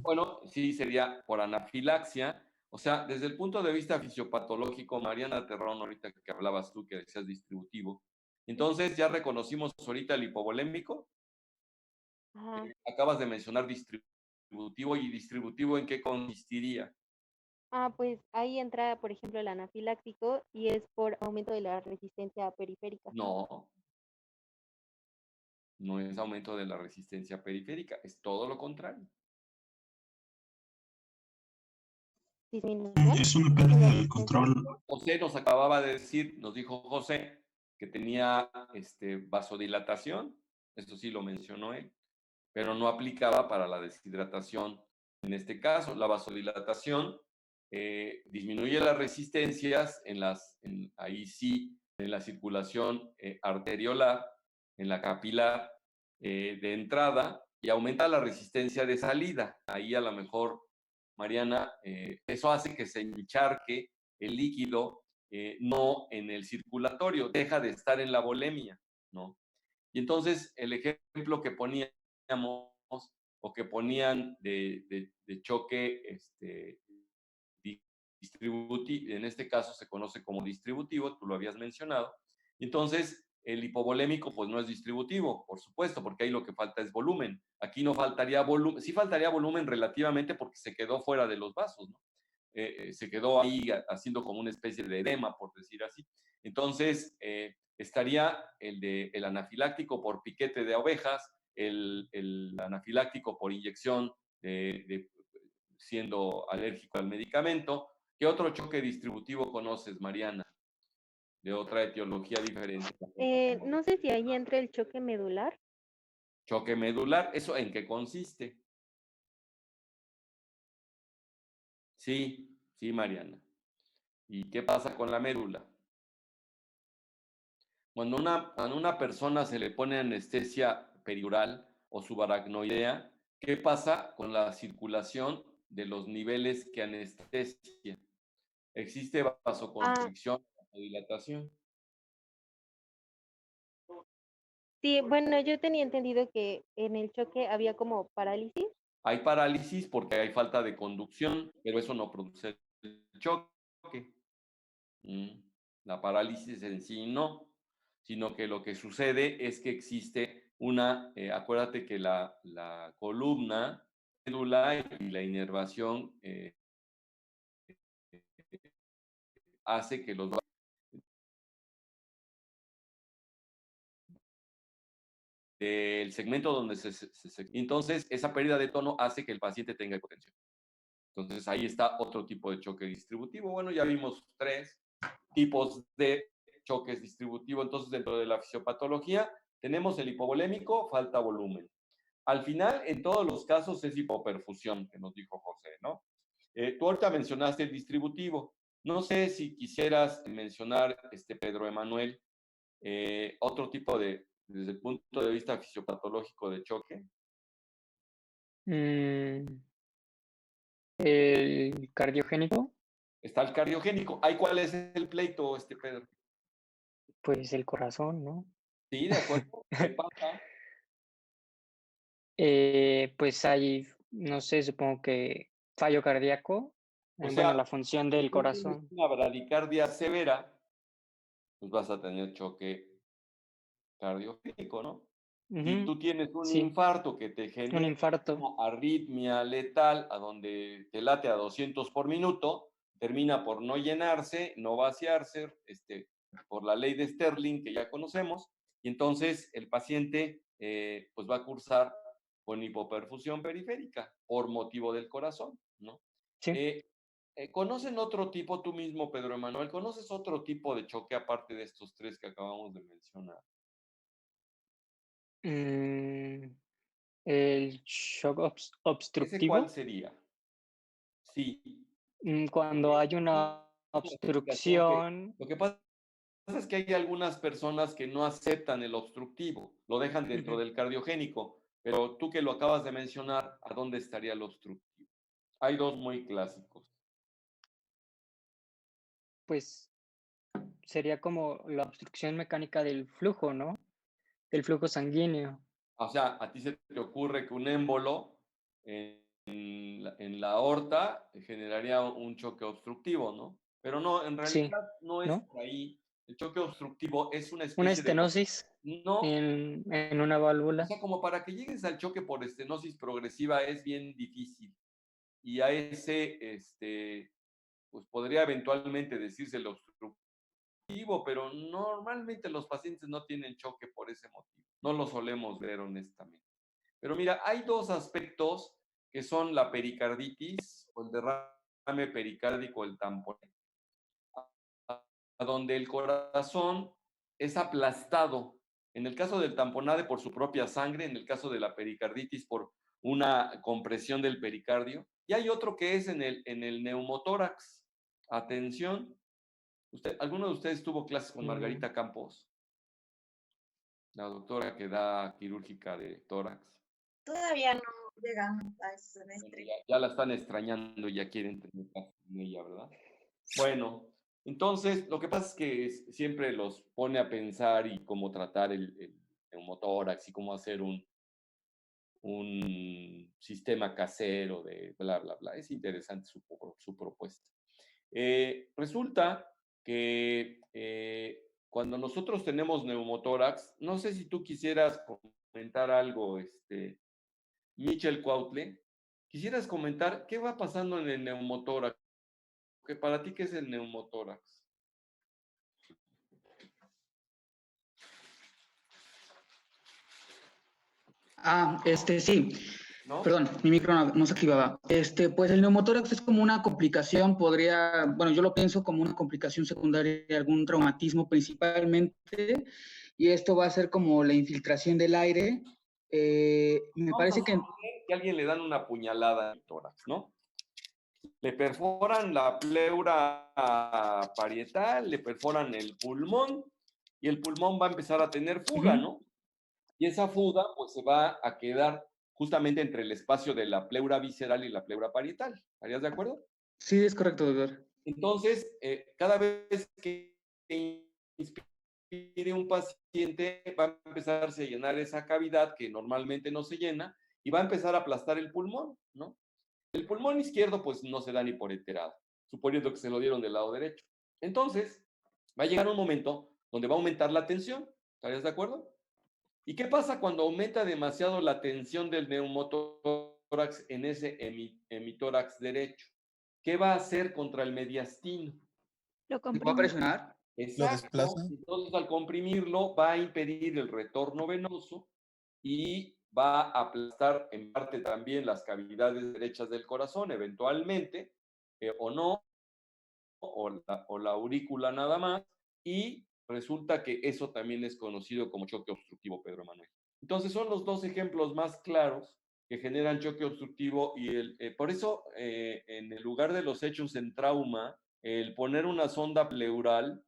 Bueno, sí, sería por anafilaxia. O sea, desde el punto de vista fisiopatológico, Mariana Terrón, ahorita que hablabas tú, que decías distributivo. Entonces, ya reconocimos ahorita el hipovolémico. Ajá. Acabas de mencionar distributivo, y distributivo, ¿en qué consistiría? Pues ahí entra, por ejemplo, el anafiláctico y es por aumento de la resistencia periférica. No, no es aumento de la resistencia periférica, es todo lo contrario. Disminución Eso de depende la del resistencia. control. José nos acababa de decir, nos dijo José, que tenía vasodilatación, eso sí lo mencionó él, pero no aplicaba para la deshidratación. En este caso, la vasodilatación disminuye las resistencias ahí sí, en la circulación arteriolar, en la capilar de entrada, y aumenta la resistencia de salida. Ahí a lo mejor, Mariana, eso hace que se encharque el líquido, no en el circulatorio, deja de estar en la volemia, ¿no? Y entonces el ejemplo que poníamos o que ponían de choque distributivo, en este caso se conoce como distributivo, tú lo habías mencionado. Y entonces el hipovolémico pues no es distributivo, por supuesto, porque ahí lo que falta es volumen. Aquí no faltaría volumen, sí faltaría volumen relativamente porque se quedó fuera de los vasos, ¿no? Se quedó ahí haciendo como una especie de edema, por decir así. Entonces, estaría el anafiláctico por piquete de ovejas, el anafiláctico por inyección siendo alérgico al medicamento. ¿Qué otro choque distributivo conoces, Mariana? De otra etiología diferente. No sé si ahí entra el choque medular. Choque medular, ¿eso en qué consiste? Sí, sí, Mariana. ¿Y qué pasa con la médula? Cuando a una persona se le pone anestesia peridural o subaracnoidea, ¿qué pasa con la circulación de los niveles que anestesia? ¿Existe vasoconstricción o dilatación? Sí, bueno, yo tenía entendido que en el choque había como parálisis. Hay parálisis porque hay falta de conducción, pero eso no produce el choque. La parálisis en sí no, sino que lo que sucede es que existe acuérdate que la columna, médula y la inervación hace que los del segmento donde entonces esa pérdida de tono hace que el paciente tenga hipotensión. Entonces ahí está otro tipo de choque distributivo. Bueno, ya vimos 3 tipos de choques distributivos. Entonces, dentro de la fisiopatología, tenemos el hipovolémico, falta volumen. Al final, en todos los casos, es hipoperfusión, que nos dijo José, ¿no? Tú ahorita mencionaste el distributivo. No sé si quisieras mencionar, Pedro Emanuel, otro tipo desde el punto de vista fisiopatológico de choque. El cardiogénico, Está el cardiogénico. ¿Ahí cuál es el pleito, Pedro? pues el corazón, ¿no? Sí, de acuerdo. ¿Qué pasa? Pues hay, no sé, supongo que fallo cardíaco, O bueno, sea, la función si del tú tienes corazón. una bradicardia severa, pues vas a tener choque cardiogénico, ¿no? Si Ujú, tú tienes un sí, infarto que te un genera infarto. una arritmia letal, a donde te late a 200 por minuto, termina por no llenarse, no vaciarse, por la ley de Sterling que ya conocemos, y entonces el paciente pues va a cursar con hipoperfusión periférica por motivo del corazón, ¿no? Sí. ¿Conocen otro tipo, tú mismo, Pedro Emanuel, conoces otro tipo de choque aparte de estos 3 que acabamos de mencionar? Mm, el shock ¿Ese cuál obstructivo, sería? Sí, cuando hay una una explicación obstrucción. lo que pasa es que hay algunas personas que no aceptan el obstructivo, lo dejan dentro Ujú, del cardiogénico, pero tú que lo acabas de mencionar, ¿a dónde estaría el obstructivo? Hay 2 muy clásicos. pues sería como la obstrucción mecánica del flujo, ¿no? Del flujo sanguíneo. O sea, a ti se te ocurre que un émbolo en la aorta generaría un choque obstructivo, ¿no? Pero no, en Sí, realidad no es ¿no? por ahí. El choque obstructivo es una Una especie de... estenosis No, en una o válvula. sea, como para que llegues al choque por estenosis progresiva es bien difícil. Y a ese, pues podría eventualmente decirse el obstructivo, pero normalmente los pacientes no tienen choque por ese motivo. No lo solemos ver honestamente. Pero mira, hay dos aspectos que son la pericarditis o el derrame pericárdico, el tampón, a donde el corazón es aplastado. En el caso del tamponade por su propia sangre, en el caso de la pericarditis por una compresión del pericardio. Y hay otro que es en el neumotórax. Atención, ¿alguno de ustedes tuvo clases con Margarita Campos? La doctora que da quirúrgica de tórax. Todavía no llegamos a ese semestre. Ya la están extrañando, ya quieren tener clases con ella, ¿verdad? Bueno, entonces lo que pasa es que siempre los pone a pensar y cómo tratar el neumotórax y cómo hacer un sistema casero de bla, bla, bla. Es interesante su propuesta. Resulta que cuando nosotros tenemos neumotórax, no sé si tú quisieras comentar algo, Michel Cuautle, quisieras comentar qué va pasando en el neumotórax. Que para ti, ¿qué es el neumotórax? Sí. ¿No? Perdón, mi micro no se activaba. Pues el neumotórax es como una complicación, bueno, yo lo pienso como una complicación secundaria de algún traumatismo principalmente, y esto va a ser como la infiltración del aire. Me parece que alguien le dan una puñalada en el tórax, ¿no? Le perforan la pleura parietal, le perforan el pulmón, y el pulmón va a empezar a tener fuga, ¿no? Y esa fuga, pues, se va a quedar justamente entre el espacio de la pleura visceral y la pleura parietal. ¿Estarías de acuerdo? Sí, es correcto, doctor. Entonces, cada vez que inspire un paciente, va a empezarse a llenar esa cavidad que normalmente no se llena y va a empezar a aplastar el pulmón, ¿no? El pulmón izquierdo, pues, no se da ni por enterado, suponiendo que se lo dieron del lado derecho. Entonces, va a llegar un momento donde va a aumentar la tensión. ¿Estarías de acuerdo? ¿Y qué pasa cuando aumenta demasiado la tensión del neumotórax en ese hemitórax derecho? ¿Qué va a hacer contra el mediastino? Lo ¿Me va a comprime. presionar? Lo Exacto. desplaza. Entonces, al comprimirlo, va a impedir el retorno venoso y va a aplastar en parte también las cavidades derechas del corazón, eventualmente, o no, o la aurícula nada más, y resulta que eso también es conocido como choque obstructivo, Pedro Manuel. Entonces son los dos ejemplos más claros que generan choque obstructivo y por eso en el lugar de los hechos en trauma, el poner una sonda pleural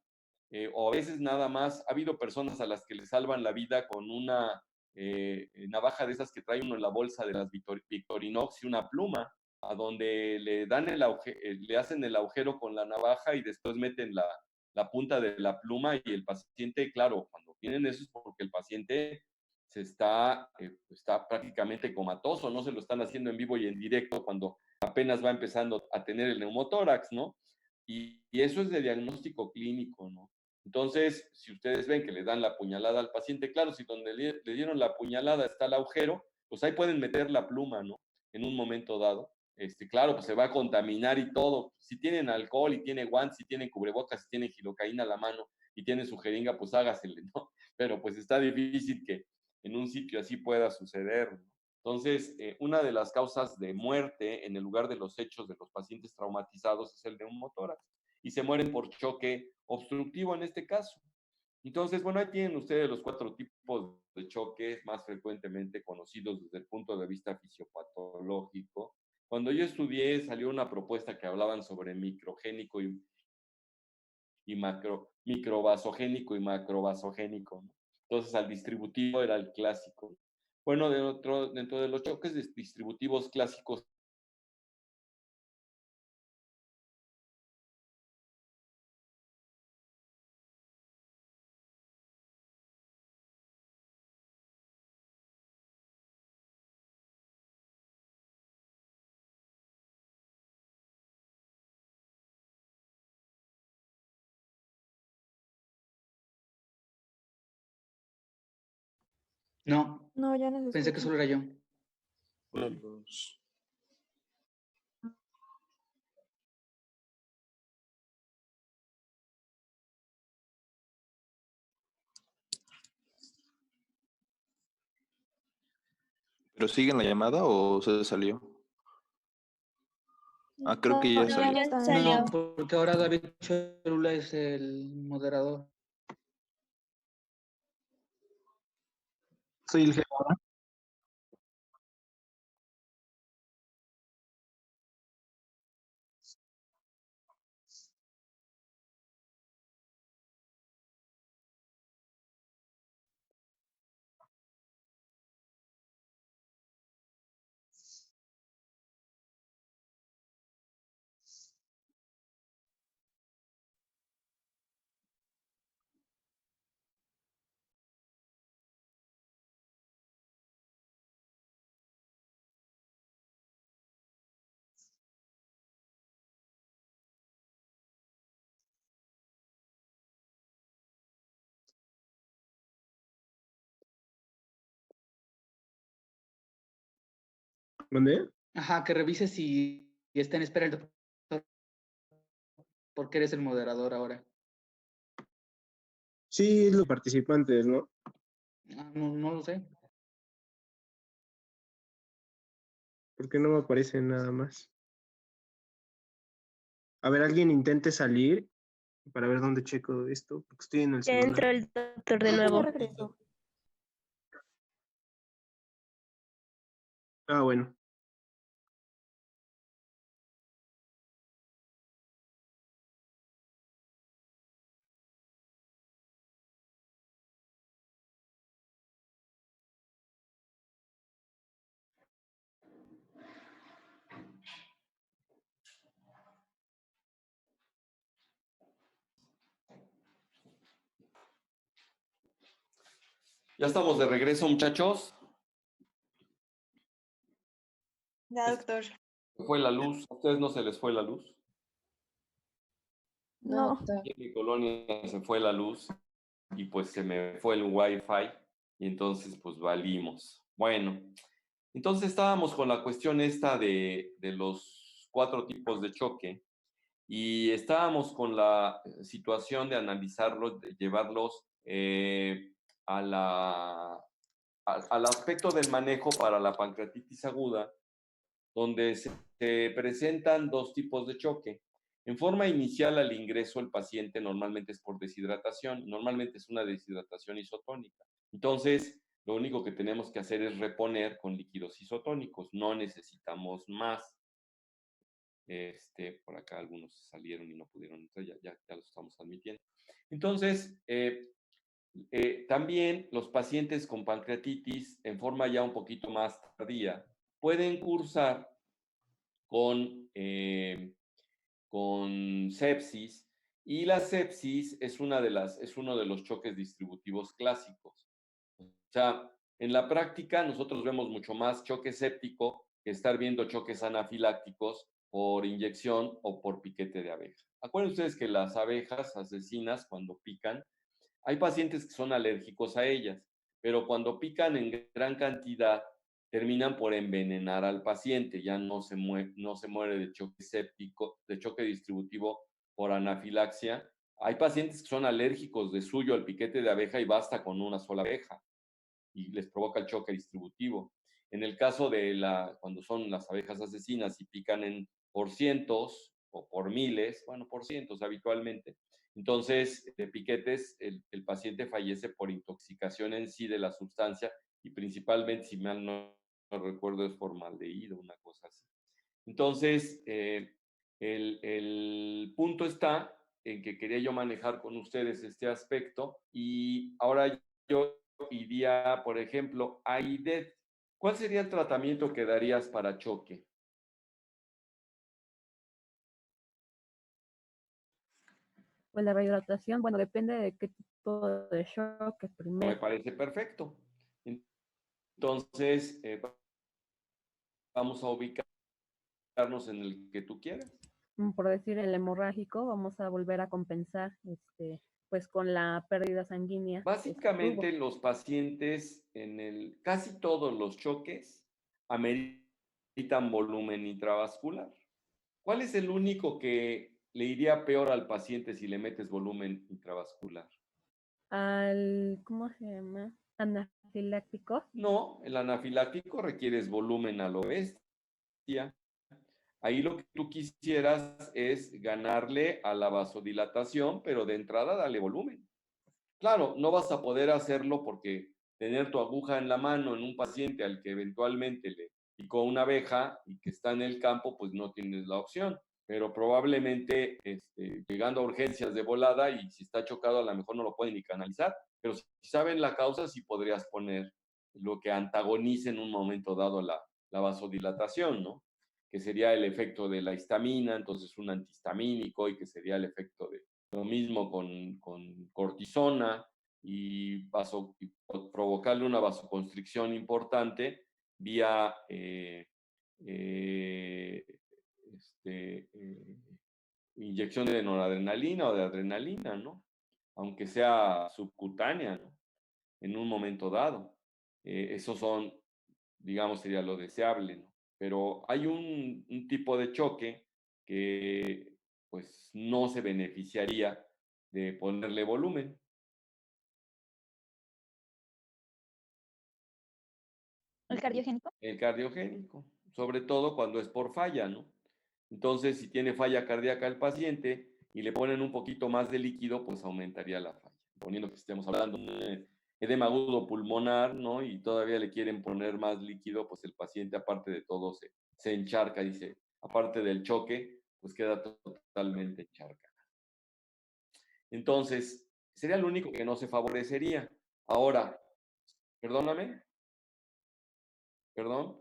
o a veces nada más, ha habido personas a las que le salvan la vida con una navaja de esas que trae uno en la bolsa de las Victorinox y una pluma, a donde le dan le hacen el agujero con la navaja y después meten la punta de la pluma y el paciente, claro, cuando tienen eso es porque el paciente está prácticamente comatoso, no se lo están haciendo en vivo y en directo cuando apenas va empezando a tener el neumotórax, ¿no? Y eso es de diagnóstico clínico, ¿no? Entonces, si ustedes ven que le dan la puñalada al paciente, claro, si donde le dieron la puñalada está el agujero, pues ahí pueden meter la pluma, ¿no? En un momento dado. Claro, pues se va a contaminar y todo. Si tienen alcohol y tienen guantes, si tienen cubrebocas, si tienen gilocaína a la mano y tienen su jeringa, pues hágasele, ¿no? Pero pues está difícil que en un sitio así pueda suceder, ¿no? Entonces, una de las causas de muerte en el lugar de los hechos de los pacientes traumatizados es el neumotórax y se mueren por choque obstructivo en este caso. Entonces, bueno, ahí tienen ustedes los 4 tipos de choques más frecuentemente conocidos desde el punto de vista fisiopatológico. Cuando yo estudié salió una propuesta que hablaban sobre microgénico y microvasogénico y macrovasogénico, ¿no? Entonces, al distributivo era el clásico. Bueno, dentro de los choques distributivos clásicos No, No, ya no se pensé que escucha. solo era yo. Pues, ¿Pero sigue en la llamada o se salió? Ah, creo que ya No, salió. ya está. No, porque ahora David Cholula es el moderador. Soy el jefe ahora. ¿Dónde? Ajá, que revise si está en espera el doctor, porque eres el moderador ahora. Sí, los participantes, ¿no? No lo sé. ¿Por qué no me aparece nada más? A ver, alguien intente salir para ver dónde checo esto, porque estoy en el Ya entró celular. el doctor de Ya nuevo. regresó. Ah, bueno. Ya estamos de regreso, muchachos. Ya, doctor. Se fue la luz. ¿A ustedes no se les fue la luz? No. Aquí en mi colonia se fue la luz y pues se me fue el wifi y entonces pues valimos. Bueno, entonces estábamos con la cuestión esta de los 4 tipos de choque y estábamos con la situación de analizarlos, de llevarlos al aspecto del manejo para la pancreatitis aguda, donde se presentan 2 tipos de choque. En forma inicial al ingreso el paciente normalmente es por deshidratación, normalmente es una deshidratación isotónica. Entonces, lo único que tenemos que hacer es reponer con líquidos isotónicos, no necesitamos más. Por acá algunos salieron y no pudieron entrar, ya los estamos admitiendo. Entonces, también los pacientes con pancreatitis en forma ya un poquito más tardía pueden cursar con sepsis, y la sepsis es uno de los choques distributivos clásicos. O sea, en la práctica nosotros vemos mucho más choque séptico que estar viendo choques anafilácticos por inyección o por piquete de abeja. Acuérdense ustedes que las abejas asesinas, cuando pican, hay pacientes que son alérgicos a ellas, pero cuando pican en gran cantidad terminan por envenenar al paciente, ya no se muere de choque séptico, de choque distributivo por anafilaxia. Hay pacientes que son alérgicos de suyo al piquete de abeja y basta con una sola abeja y les provoca el choque distributivo. En el caso de cuando son las abejas asesinas y pican por cientos o por miles, bueno, por cientos habitualmente, entonces de piquetes el paciente fallece por intoxicación en sí de la sustancia y principalmente, si mal no recuerdo, es formaldehído, una cosa así. Entonces, el punto está en que quería yo manejar con ustedes este aspecto y ahora yo iría, por ejemplo, a IDET. ¿Cuál sería el tratamiento que darías para choque? Pues la rehidratación, bueno, depende de qué tipo de shock Me primero. parece perfecto. Entonces, vamos a ubicarnos en el que tú quieras. Por decir el hemorrágico, vamos a volver a compensar pues con la pérdida sanguínea. Básicamente los pacientes casi todos los choques ameritan volumen intravascular. ¿Cuál es el único que le iría peor al paciente si le metes volumen intravascular? ¿Cómo se llama? Anafiláctico. No, el anafiláctico requieres volumen a lo bestia. Ahí lo que tú quisieras es ganarle a la vasodilatación, pero de entrada dale volumen. Claro, no vas a poder hacerlo porque tener tu aguja en la mano en un paciente al que eventualmente le picó una abeja y que está en el campo, pues no tienes la opción. Pero probablemente llegando a urgencias de volada y si está chocado a lo mejor no lo pueden ni canalizar, pero si saben la causa sí podrías poner lo que antagonice en un momento dado la vasodilatación, ¿no? Que sería el efecto de la histamina, entonces un antihistamínico, y que sería el efecto de lo mismo con cortisona y provocarle una vasoconstricción importante vía inyección de noradrenalina o de adrenalina, ¿no? Aunque sea subcutánea, ¿no? En un momento dado. Esos son, digamos, sería lo deseable, ¿no? Pero hay un tipo de choque que pues no se beneficiaría de ponerle volumen. ¿El cardiogénico? El cardiogénico, sobre todo cuando es por falla, ¿no? Entonces, si tiene falla cardíaca el paciente y le ponen un poquito más de líquido, pues aumentaría la falla. Poniendo que estemos hablando de edema agudo pulmonar, ¿no? Y todavía le quieren poner más líquido, pues el paciente, aparte de todo, se encharca, dice, aparte del choque, pues queda totalmente encharcado. Entonces, sería lo único que no se favorecería. Ahora, perdóname, perdón.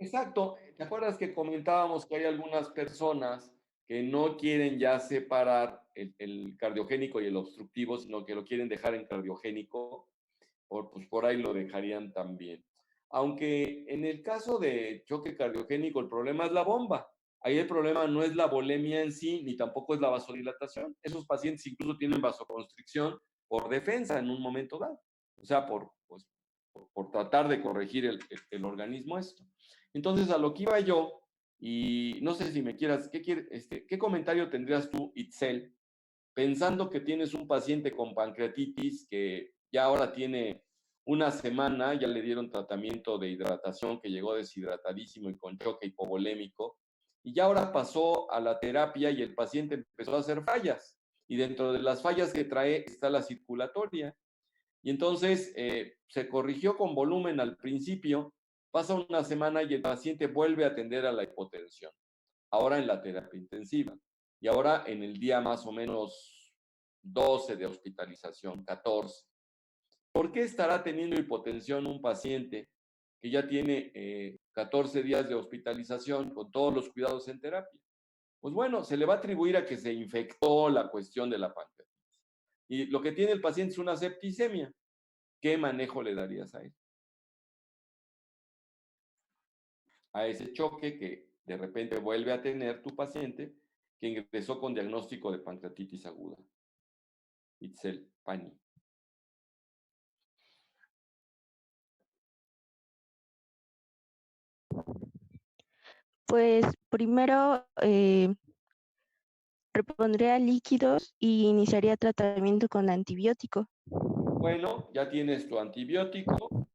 Exacto. ¿Te acuerdas que comentábamos que hay algunas personas que no quieren ya separar el cardiogénico y el obstructivo, sino que lo quieren dejar en cardiogénico? Pues por ahí lo dejarían también. Aunque en el caso de choque cardiogénico el problema es la bomba. Ahí el problema no es la volemia en sí, ni tampoco es la vasodilatación. Esos pacientes incluso tienen vasoconstricción por defensa en un momento dado. O sea, por tratar de corregir el organismo esto. Entonces, a lo que iba yo, y no sé si me quieras, ¿qué comentario tendrías tú, Itzel, pensando que tienes un paciente con pancreatitis que ya ahora tiene una semana, ya le dieron tratamiento de hidratación, que llegó deshidratadísimo y con choque hipovolémico, y ya ahora pasó a la terapia y el paciente empezó a hacer fallas, y dentro de las fallas que trae está la circulatoria, y entonces se corrigió con volumen al principio, pasa una semana y el paciente vuelve a atender a la hipotensión, ahora en la terapia intensiva, y ahora en el día más o menos 12 de hospitalización, 14. ¿Por qué estará teniendo hipotensión un paciente que ya tiene 14 días de hospitalización con todos los cuidados en terapia? Pues bueno, se le va a atribuir a que se infectó la cuestión de la pancreatitis. Y lo que tiene el paciente es una septicemia. ¿Qué manejo le darías a él? A ese choque que de repente vuelve a tener tu paciente que ingresó con diagnóstico de pancreatitis aguda. Itzel, Pani. Pues primero repondría líquidos y iniciaría tratamiento con antibiótico. Bueno, ya tienes tu antibiótico,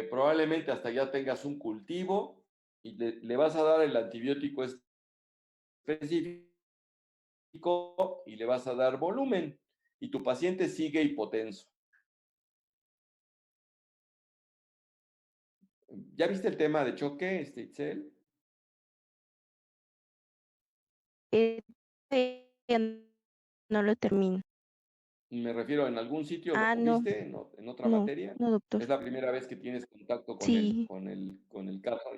probablemente hasta ya tengas un cultivo y le vas a dar el antibiótico específico y le vas a dar volumen y tu paciente sigue hipotenso. ¿Ya viste el tema de choque, Itzel? No lo termino. Me refiero, ¿en algún sitio lo No. viste en otra No, materia? no, doctor. Es la primera vez que tienes contacto con Sí. con el caso.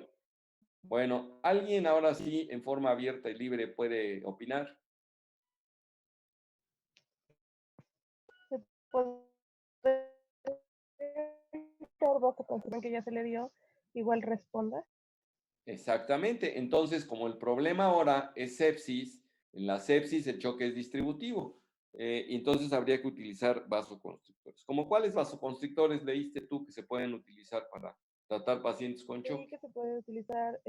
Bueno, ¿alguien ahora sí en forma abierta y libre puede opinar? Que ya se le dio, igual responda. Exactamente. Entonces, como el problema ahora es sepsis, en la sepsis el choque es distributivo. Entonces habría que utilizar vasoconstrictores. ¿Cómo cuáles vasoconstrictores leíste tú que se pueden utilizar para tratar pacientes con Sí, choque? que se puede utilizar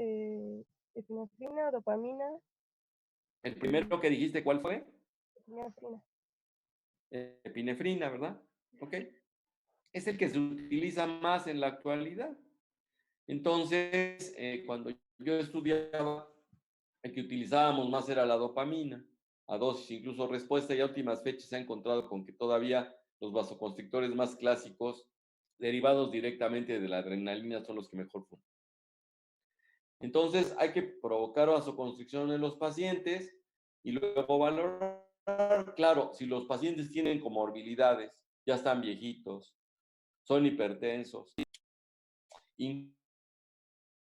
epinefrina, dopamina, El primero que dijiste, ¿cuál fue? epinefrina. Epinefrina, ¿verdad? Ok. Es el que se utiliza más en la actualidad. Entonces, cuando yo estudiaba, el que utilizábamos más era la dopamina, a dosis, incluso respuesta, y a últimas fechas se ha encontrado con que todavía los vasoconstrictores más clásicos, derivados directamente de la adrenalina, son los que mejor funcionan. Entonces, hay que provocar vasoconstricción en los pacientes y luego valorar, claro, si los pacientes tienen comorbilidades, ya están viejitos, son hipertensos,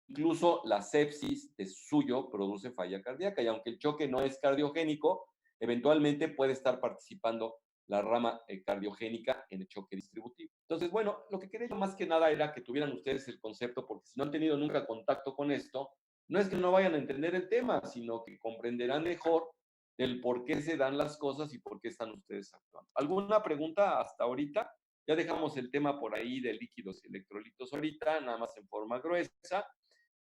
incluso la sepsis de suyo produce falla cardíaca y aunque el choque no es cardiogénico, eventualmente puede estar participando la rama cardiogénica en el choque distributivo. Entonces, bueno, lo que quería yo más que nada era que tuvieran ustedes el concepto, porque si no han tenido nunca contacto con esto, no es que no vayan a entender el tema, sino que comprenderán mejor el por qué se dan las cosas y por qué están ustedes actuando. ¿Alguna pregunta hasta ahorita? Ya dejamos el tema por ahí de líquidos y electrolitos ahorita, nada más en forma gruesa.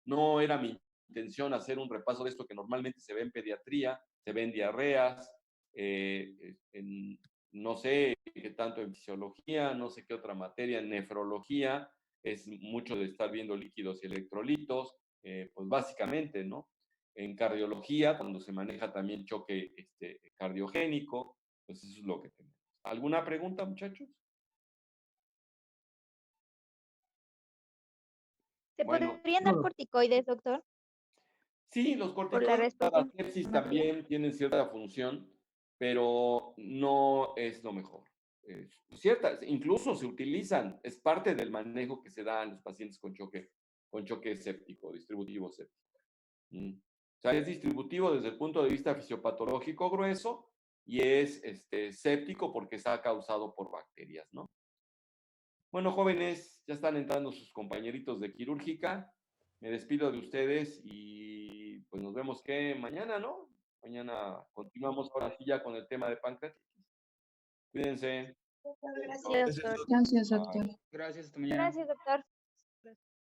No era mi intención hacer un repaso de esto que normalmente se ve en pediatría, se ve en diarreas, no sé qué tanto en fisiología, no sé qué otra materia, en nefrología, es mucho de estar viendo líquidos y electrolitos, pues básicamente, ¿no? En cardiología, cuando se maneja también choque cardiogénico, pues eso es lo que tenemos. ¿Alguna pregunta, muchachos? ¿Se Bueno, podrían dar corticoides, doctor? sí, los Por la corticoides respuesta para sepsis inflamatoria. también tienen cierta función, pero no es lo mejor. Incluso se utilizan, es parte del manejo que se da en los pacientes con choque séptico, distributivo séptico. O sea, es distributivo desde el punto de vista fisiopatológico grueso y es séptico porque está causado por bacterias, ¿no? Bueno, jóvenes, ya están entrando sus compañeritos de quirúrgica. Me despido de ustedes y pues nos vemos que mañana, ¿no? Mañana continuamos ahora sí ya con el tema de pancreatitis. Cuídense. Gracias, doctor. Gracias, Bye. doctor. Gracias, hasta mañana. Gracias, doctor.